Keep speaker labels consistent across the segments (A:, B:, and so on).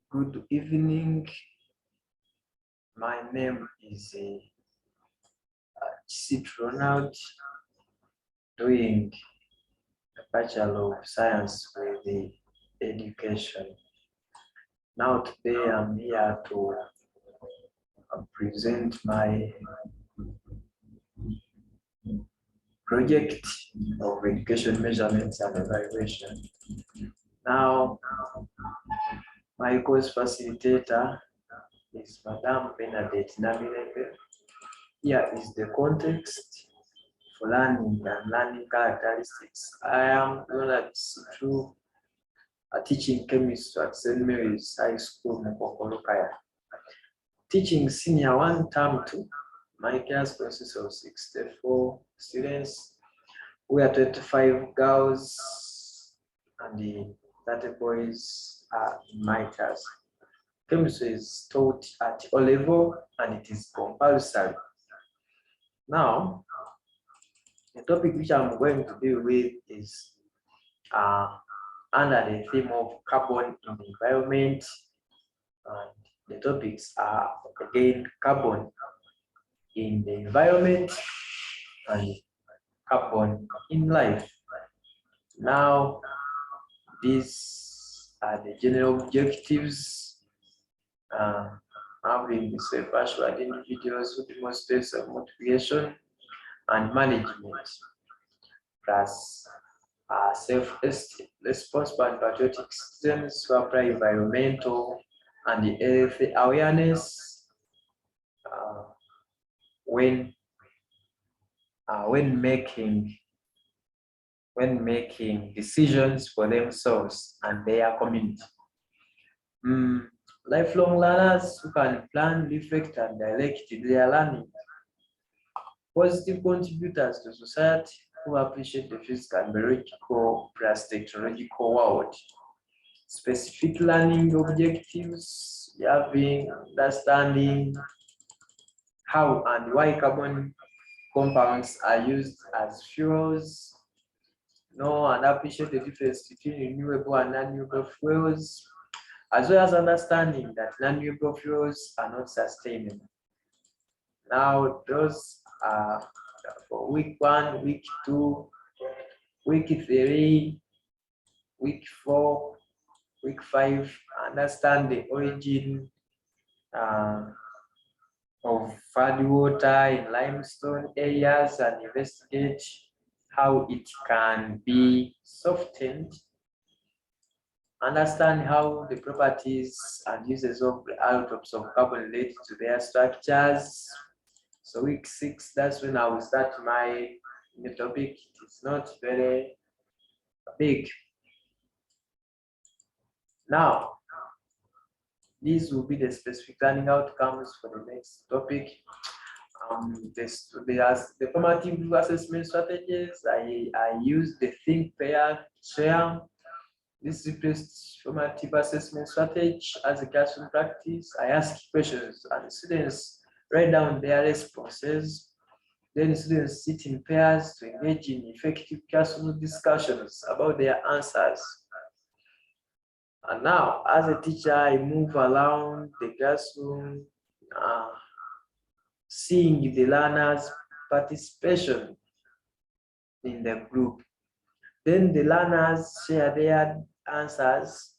A: Good evening. My name is Chisit Ronald, doing a Bachelor of Science with the Education. Now today I'm here to present my project of education measurements and evaluation. Now, my course facilitator is Madame Bernadette Namirembe. Here is the context for learning and learning characteristics. I am Ronald Situ, teaching chemistry at St. Mary's High School, Mukokolo. Teaching senior 1 term 2. My class consists of 64 students. We are 25 girls and the 30 boys are in my class. Chemistry is taught at O level and it is compulsory. Now, the topic which I'm going to deal with is under the theme of carbon in the environment, and the topics are again carbon in the environment and carbon in life. Now, these are the general objectives. Having the self-assured individuals who demonstrate self-motivation and management, plus self-esteem, responsible and patriotic citizens who apply environmental and health awareness when making decisions for themselves and their community. Lifelong learners who can plan, reflect, and direct their learning. Positive contributors to society who appreciate the physical and biological plus technological world. Specific learning objectives, having understanding how and why carbon compounds are used as fuels, know and appreciate the difference between renewable and non-renewable fuels, as well as understanding that non-renewable fuels are not sustainable. Now, those are for week 1, week 2, week 3, week 4, week 5. Understand the origin of flood water in limestone areas and investigate how it can be softened. Understand how the properties and uses of the isotopes of carbon relate to their structures. So week 6, that's when I will start my new topic. It's not very big. Now, these will be the specific learning outcomes for the next topic. The formative assessment strategies, I use the think, pair, share. This replaced formative assessment strategy as a classroom practice. I ask questions and students write down their responses. Then students sit in pairs to engage in effective classroom discussions about their answers. And now, as a teacher, I move around the classroom, seeing the learners' participation in the group. Then the learners share their answers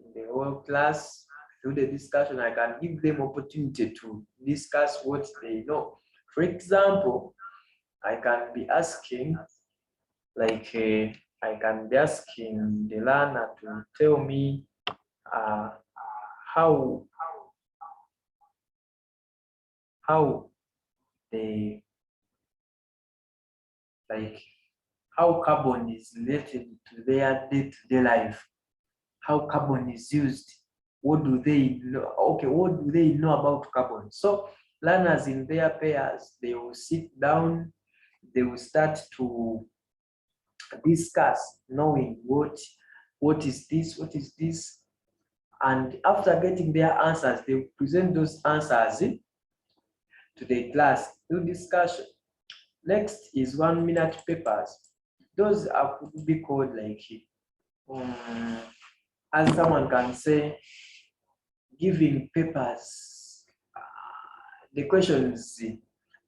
A: in the whole class. Through the discussion, I can give them opportunity to discuss what they know. For example, I can be asking, I can be asking the learner to tell me how how carbon is related to their day-to-day life, how carbon is used, what do they know? Okay, what do they know about carbon? So learners in their pairs, they will sit down, they will start to discuss, knowing what is this, and after getting their answers, they will present those answers to the class through discussion. Next is 1-minute papers. Those could be called as someone can say, giving papers, the questions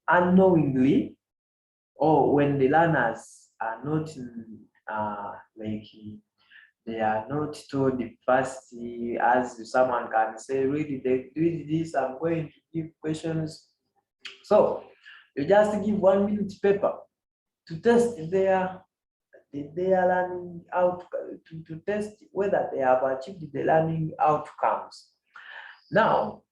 A: unknowingly, or when the learners are not like they are not told first, as someone can say, read this, I'm going to give questions. So you just give 1 minute paper to test their learning out, to test whether they have achieved the learning outcomes. Now,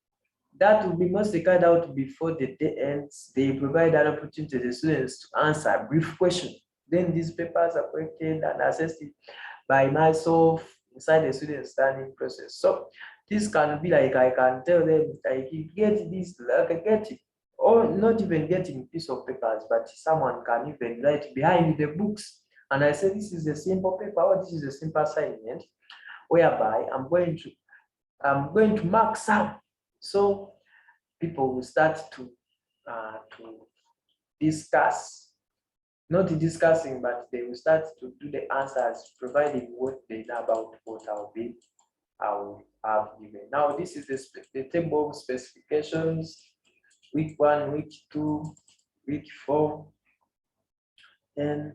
A: that will be mostly carried out before the day ends. They provide an opportunity to the students to answer a brief question. Then these papers are collected and assessed by myself inside the student learning process. So this can be like, I can tell them, like, you get this, like, get it, or not even getting piece of papers, but someone can even write behind the books. And I say, this is a simple paper, or this is a simple assignment, whereby I'm going to mark some. So people will start to discuss, not discussing, but they will start to do the answers, providing what they know about what I will have given. Now, this is the table of specifications, week 1, week 2, week 4, and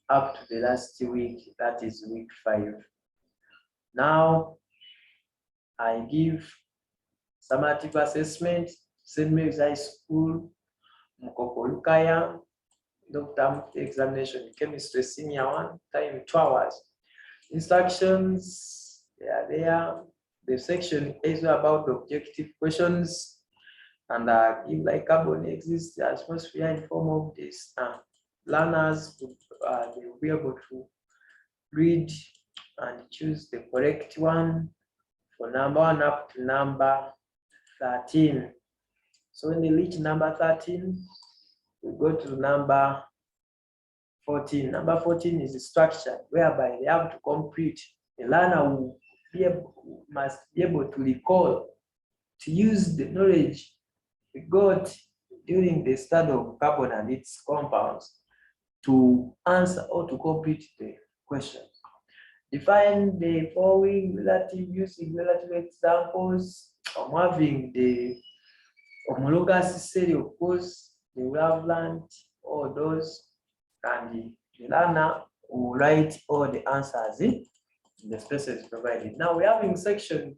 A: up to the last week, that is week 5. Now, I give summative assessment, St. Mary's High School, Mukoko Lukaya, term examination, chemistry senior 1, time 2 hours. Instructions, they are there. The section is about the objective questions, and if like carbon exists, the atmosphere in form of this, learners they will be able to read and choose the correct one for number 1 up to number 13. So when they reach number 13, we go to number 14. Number 14 is the structure, whereby they have to complete. The learner must be able to recall, to use the knowledge we got during the study of carbon and its compounds to answer or to complete the question. Define the following relative using relative examples. I'm having the homologous series, of course, they will have learned all those, and the learner will write all the answers in the spaces provided. Now we're having section,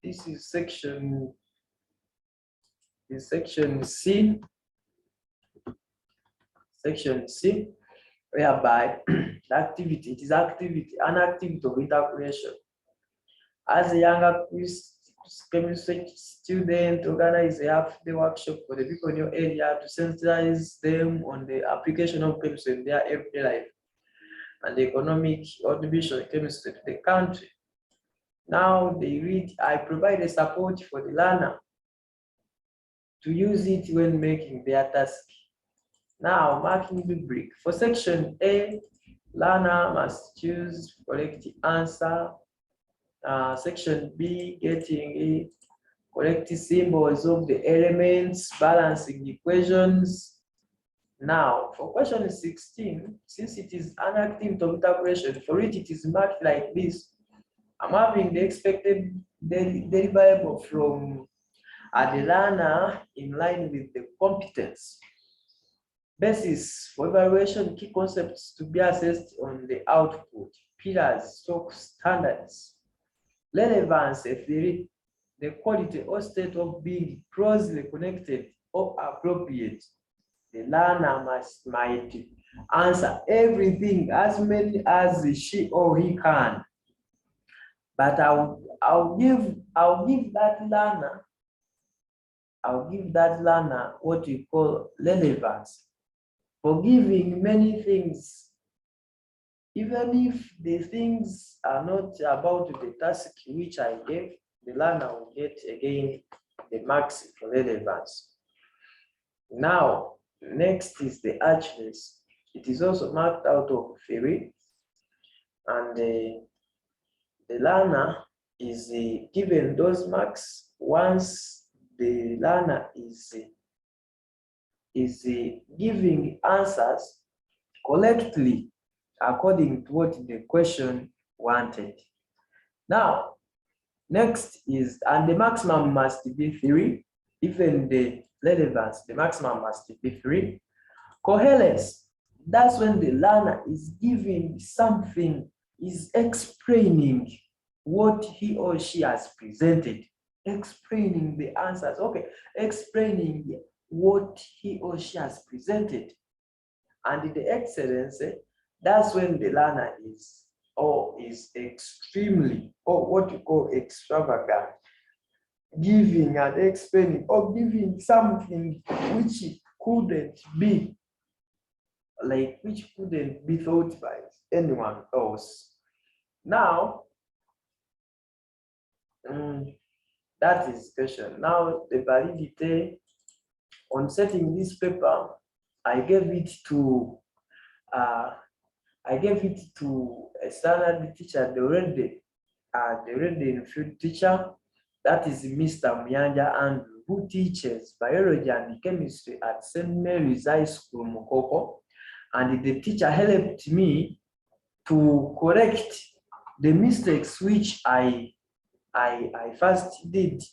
A: this is section C. Section C, whereby the activity, it is activity, an activity of interpretation. As a younger chemistry student, organize a half-day workshop for the people in your area to sensitize them on the application of chemistry in their everyday life and the economic contribution of chemistry to the country. Now they read, I provide a support for the learner to use it when making their task. Now, marking rubric. For section A, learner must choose correct answer. Section B, getting correct symbols of the elements, balancing equations. Now, for question 16, since it is an activity of interpretation, for it is marked like this. I'm having the expected deliverable from the learner in line with the competence. Basis for evaluation, key concepts to be assessed on the output, pillars, stock standards, relevance, theory, the quality or state of being closely connected or appropriate. The learner might answer everything, as many as she or he can. But I'll give that learner what we call relevance. For giving many things, even if the things are not about the task which I gave, the learner will get again the marks for relevance. Now, next is the archness. It is also marked out of theory, and the learner is given those marks once the learner is giving answers correctly according to what the question wanted. Now, Next is, and the maximum must be 3. Even the relevance, the maximum must be 3. Coherence, that's when the learner is giving something, is explaining what he or she has presented, explaining the answers, okay, explaining what he or she has presented. And the excellence, that's when the learner is extremely, or what you call extravagant, giving and explaining, or giving something which couldn't be, like, which couldn't be thought by anyone else. Now, that is question. Now, the validity on setting this paper, I gave it to a standard teacher, the already field teacher, that is Mr. Myanja Andrew, who teaches biology and chemistry at St. Mary's High School, Mukoko. And the teacher helped me to correct the mistakes which I first did.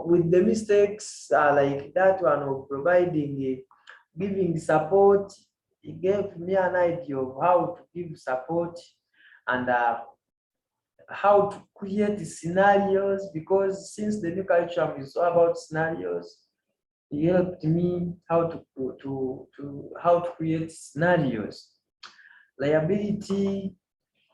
A: With the mistakes, like that one of providing, giving support, it gave me an idea of how to give support and how to create scenarios, because since the new curriculum is all about scenarios, it helped me how to create scenarios. Liability,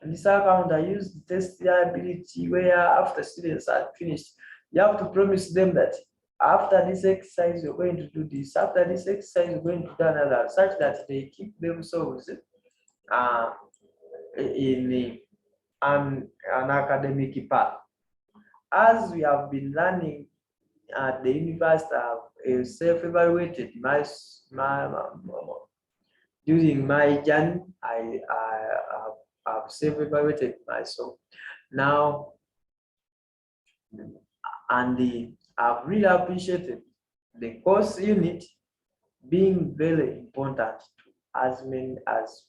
A: in this account, I used the test liability, where after students are finished, you have to promise them that after this exercise, you're going to do this. After this exercise, you're going to do another, such that they keep themselves in an academic path. As we have been learning at the university, I have self-evaluated during my journey. I have self-evaluated myself now, and I've really appreciated the course unit being very important to as many as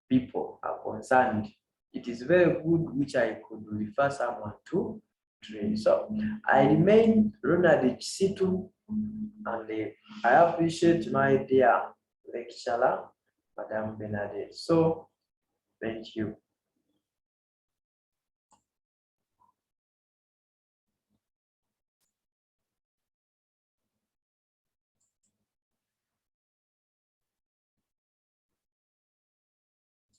A: people are concerned. It is very good, which I could refer someone to train. So I remain Ronald Chisitu, and I appreciate my dear lecturer, Madam Bernadette. So thank you.